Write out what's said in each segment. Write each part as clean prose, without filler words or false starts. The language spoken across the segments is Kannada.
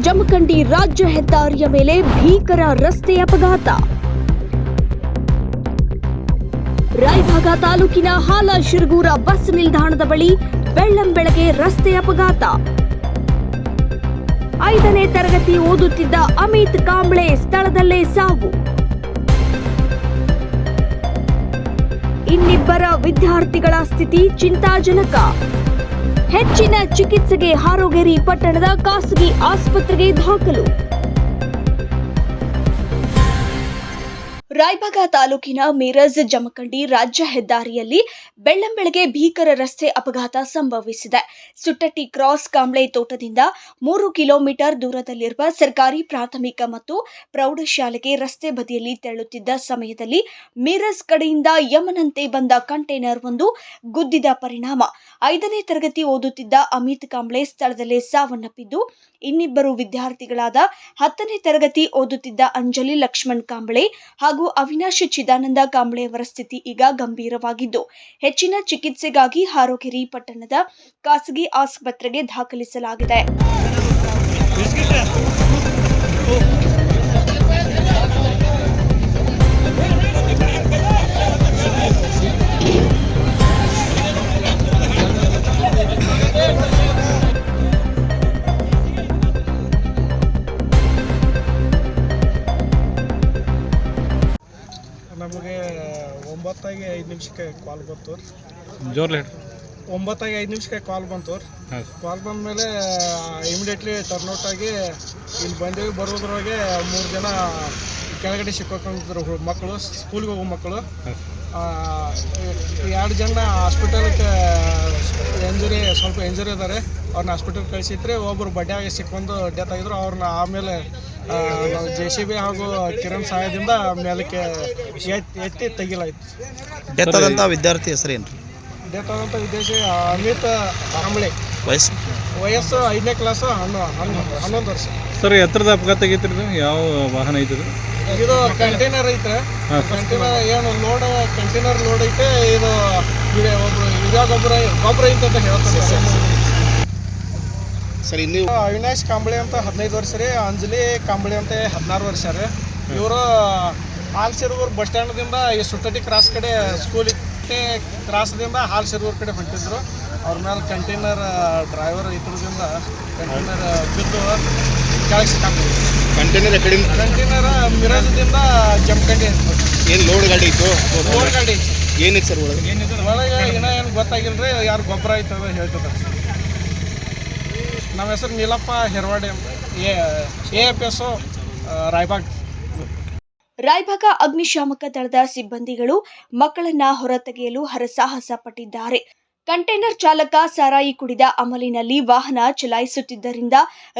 ಜಮಖಂಡಿ ರಾಜ್ಯ ಹೆದ್ದಾರಿಯ ಮೇಲೆ ಭೀಕರ ರಸ್ತೆ ಅಪಘಾತ. ರಾಯಭಾಗ ತಾಲೂಕಿನ ಹಾಲಶಿರಗೂರ ಬಸ್ ನಿಲ್ದಾಣದ ಬಳಿ ಬೆಳ್ಳಂಬೆಳಗ್ಗೆ ರಸ್ತೆ ಅಪಘಾತ. 5ನೇ ತರಗತಿ ಓದುತ್ತಿದ್ದ ಅಮಿತ್ ಕಾಂಬ್ಳೆ ಸ್ಥಳದಲ್ಲೇ ಸಾವು. ಇನ್ನಿಬ್ಬರ ವಿದ್ಯಾರ್ಥಿಗಳ ಸ್ಥಿತಿ ಚಿಂತಾಜನಕ. ಹೆಚ್ಚಿನ ಚಿಕಿತ್ಸೆಗೆ ಹಾರೋಗೇರಿ ಪಟ್ಟಣದ ಖಾಸಗಿ ಆಸ್ಪತ್ರೆಗೆ ದಾಖಲು. ರಾಯಭಾಗ ತಾಲೂಕಿನ ಮಿರಜ್ ಜಮಖಂಡಿ ರಾಜ್ಯ ಹೆದ್ದಾರಿಯಲ್ಲಿ ಬೆಳ್ಳಂಬೆಳಗ್ಗೆ ಭೀಕರ ರಸ್ತೆ ಅಪಘಾತ ಸಂಭವಿಸಿದೆ. ಸುಟ್ಟಟ್ಟಿ ಕ್ರಾಸ್ ಕಾಂಬ್ಳೆ ತೋಟದಿಂದ 3 ಕಿಲೋಮೀಟರ್ ದೂರದಲ್ಲಿರುವ ಸರ್ಕಾರಿ ಪ್ರಾಥಮಿಕ ಮತ್ತು ಪ್ರೌಢಶಾಲೆಗೆ ರಸ್ತೆ ಬದಿಯಲ್ಲಿ ತೆರಳುತ್ತಿದ್ದ ಸಮಯದಲ್ಲಿ ಮಿರಜ್ ಕಡೆಯಿಂದ ಯಮನಂತೆ ಬಂದ ಕಂಟೈನರ್ ಒಂದು ಗುದ್ದಿದ ಪರಿಣಾಮ 5ನೇ ತರಗತಿ ಓದುತ್ತಿದ್ದ ಅಮಿತ್ ಕಾಂಬ್ಳೆ ಸ್ಥಳದಲ್ಲೇ ಸಾವನ್ನಪ್ಪಿದ್ದು, ಇನ್ನಿಬ್ಬರು ವಿದ್ಯಾರ್ಥಿಗಳಾದ 10ನೇ ತರಗತಿ ಓದುತ್ತಿದ್ದ ಅಂಜಲಿ ಲಕ್ಷ್ಮಣ್ ಕಾಂಬ್ಳೆ ಹಾಗೂ ಅವಿನಾಶ್ ಚಿದಾನಂದ ಕಾಂಬ್ಳೆ ಅವರ ಸ್ಥಿತಿ ಈಗ ಗಂಭೀರವಾಗಿದ್ದು, ಹೆಚ್ಚಿನ ಚಿಕಿತ್ಸೆಗಾಗಿ ಹಾರೋಗೇರಿ ಪಟ್ಟಣದ ಖಾಸಗಿ ಆಸ್ಪತ್ರೆಗೆ ದಾಖಲಿಸಲಾಗಿದೆ. ನಮಗೆ 9:05 ಕಾಲ್ ಬಂತು. ಜೋರ್ಲಿ 9:05 ಕಾಲ್ ಬಂತು. ಕಾಲ್ ಬಂದ ಮೇಲೆ ಇಮಿಡಿಯೇಟ್ಲಿ ಟರ್ನ್ಔಟ್ ಆಗಿ ಇಲ್ಲಿ ಬಂದೇವಿ. ಬರೋದ್ರೊಳಗೆ 3 ಜನ ಕೆಳಗಡೆ ಸಿಕ್ಕೊಂಡಿದ್ರು ಮಕ್ಕಳು, ಸ್ಕೂಲ್ಗೆ ಹೋಗೋ ಮಕ್ಕಳು. 2 ಜನ ಹಾಸ್ಪಿಟಲ್ಗೆ ಸ್ವಲ್ಪ ಇಂಜುರಿ ಇದ್ದಾರೆ. ಅವ್ರನ್ನ ಹಾಸ್ಪಿಟಲ್ ಕಳಿಸಿದ್ರೆ ಒಬ್ಬರು ಬಡ್ಯಾಗಿ ಸಿಕ್ಕೊಂಡು ಡೆತ್ ಆಗಿದ್ರು. ಅವ್ರನ್ನ ಆಮೇಲೆ ನಾವು JCB ಹಾಗೂ ಕಿರಣ್ ಸಹಾಯದಿಂದ ಮೇಲಕ್ಕೆ ಎತ್ತಿ ತೆಗಿಲಾಯ್ತು. ಡೆತ್ ಆದಂಥ ವಿದ್ಯಾರ್ಥಿ ಹೆಸರೇನು? ಡೆತ್ ಆದಂಥ ವಿದ್ಯಾರ್ಥಿ ಅಮಿತ್ ಕಾಂಬ್ಳೆ, ವಯಸ್ಸು 5ನೇ ಕ್ಲಾಸ್, 11 ವರ್ಷ. ಸರ್, ಎತ್ತರದ ಅಪಘಾತ ಆಗೈತ್ರಿ? ಯಾವ ವಾಹನ ಐತದ? ಇದು ಕಂಟೈನರ್ ಐತೆ. ಕಂಟೈನರ್ ಏನು ಕಂಟೈನರ್ ಲೋಡ್ ಐತೆ. ಇದು ಒಬ್ಬರು ಗೊಬ್ಬರ ಐತೆ ಅಂತ ಹೇಳ್ತಾರೆ ಸರ್. ಇಲ್ಲಿ ಅವಿನಾಶ್ ಕಾಂಬ್ಳೆ ಅಂತ 15 ವರ್ಷ ರೀ. ಅಂಜಲಿ ಕಾಂಬ್ಳೆ ಅಂತ 16 ವರ್ಷ ರೀ. ಇವರು ಹಾಲಶಿರಗೂರು ಬಸ್ ಸ್ಟ್ಯಾಂಡ್ದಿಂದ ಈ ಸುಟ್ಟಟ್ಟಿ ಕ್ರಾಸ್ ಕಡೆ ಸ್ಕೂಲ್ ಕ್ರಾಸ್ದಿಂದ ಹಾಲಶಿರಗೂರು ಕಡೆ ಹೊಂಟಿದ್ರು. ಅವ್ರ ಮೇಲೆ ಕಂಟೈನರ್ ಡ್ರೈವರ್ ಇದ್ರದಿಂದ ಕಂಟೈನರ್ ಬಿದ್ದು ಕೆಳಗೆ ಸಿಕ್ಕಾಕ್ತಿದ್ರು. ಕಂಟೈನರ್ ಮಿರಜದಿಂದ ಜಮಖಂಡಿ ಏನು ಲೋಡ್ ಗಾಡಿ ಇತ್ತು? ಲೋಡ್ ಗಾಡಿ ಏನಿತ್ತು ಸರ್ ಒಳಗೆ? ಒಳಗೆ ಏನು ಗೊತ್ತಾಗಿಲ್ಲ ರೀ. ಯಾರು ಗೊಬ್ಬರ ಐತದ ಹೇಳ್ತಿದ್ದಾರೆ. ನಮ್ಮ ಹೆಸರು ನೀಲಪ್ಪ ಹೆರವಾಡೆ ಅಂತ, AFS ರಾಯಭಾಗ. ರಾಯಭಾಗ ಅಗ್ನಿಶಾಮಕ ದಳದ ಸಿಬ್ಬಂದಿಗಳು ಮಕ್ಕಳನ್ನ ಹೊರತೆಗೆಯಲು ಹರಸಾಹಸ ಪಟ್ಟಿದ್ದಾರೆ. ಕಂಟೈನರ್ ಚಾಲಕ ಸಾರಾಯಿ ಕುಡಿದ ಅಮಲಿನಲ್ಲಿ ವಾಹನ ಚಲಾಯಿಸುತ್ತಿದ್ದರಿಂದ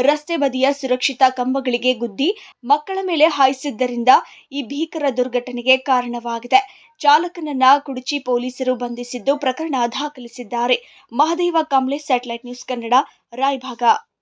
ರಸ್ತೆ ಬದಿಯ ಸುರಕ್ಷಿತ ಕಂಬಗಳಿಗೆ ಗುದ್ದಿ ಮಕ್ಕಳ ಮೇಲೆ ಹಾಯಿಸಿದ್ದರಿಂದ ಈ ಭೀಕರ ದುರ್ಘಟನೆಗೆ ಕಾರಣವಾಗಿದೆ. ಚಾಲಕನನ್ನ ಕುಡಚಿ ಪೊಲೀಸರು ಬಂಧಿಸಿದ್ದು ಪ್ರಕರಣ ದಾಖಲಿಸಿದ್ದಾರೆ. Mahadeva Kamble, satellite news Kannada, Raybag.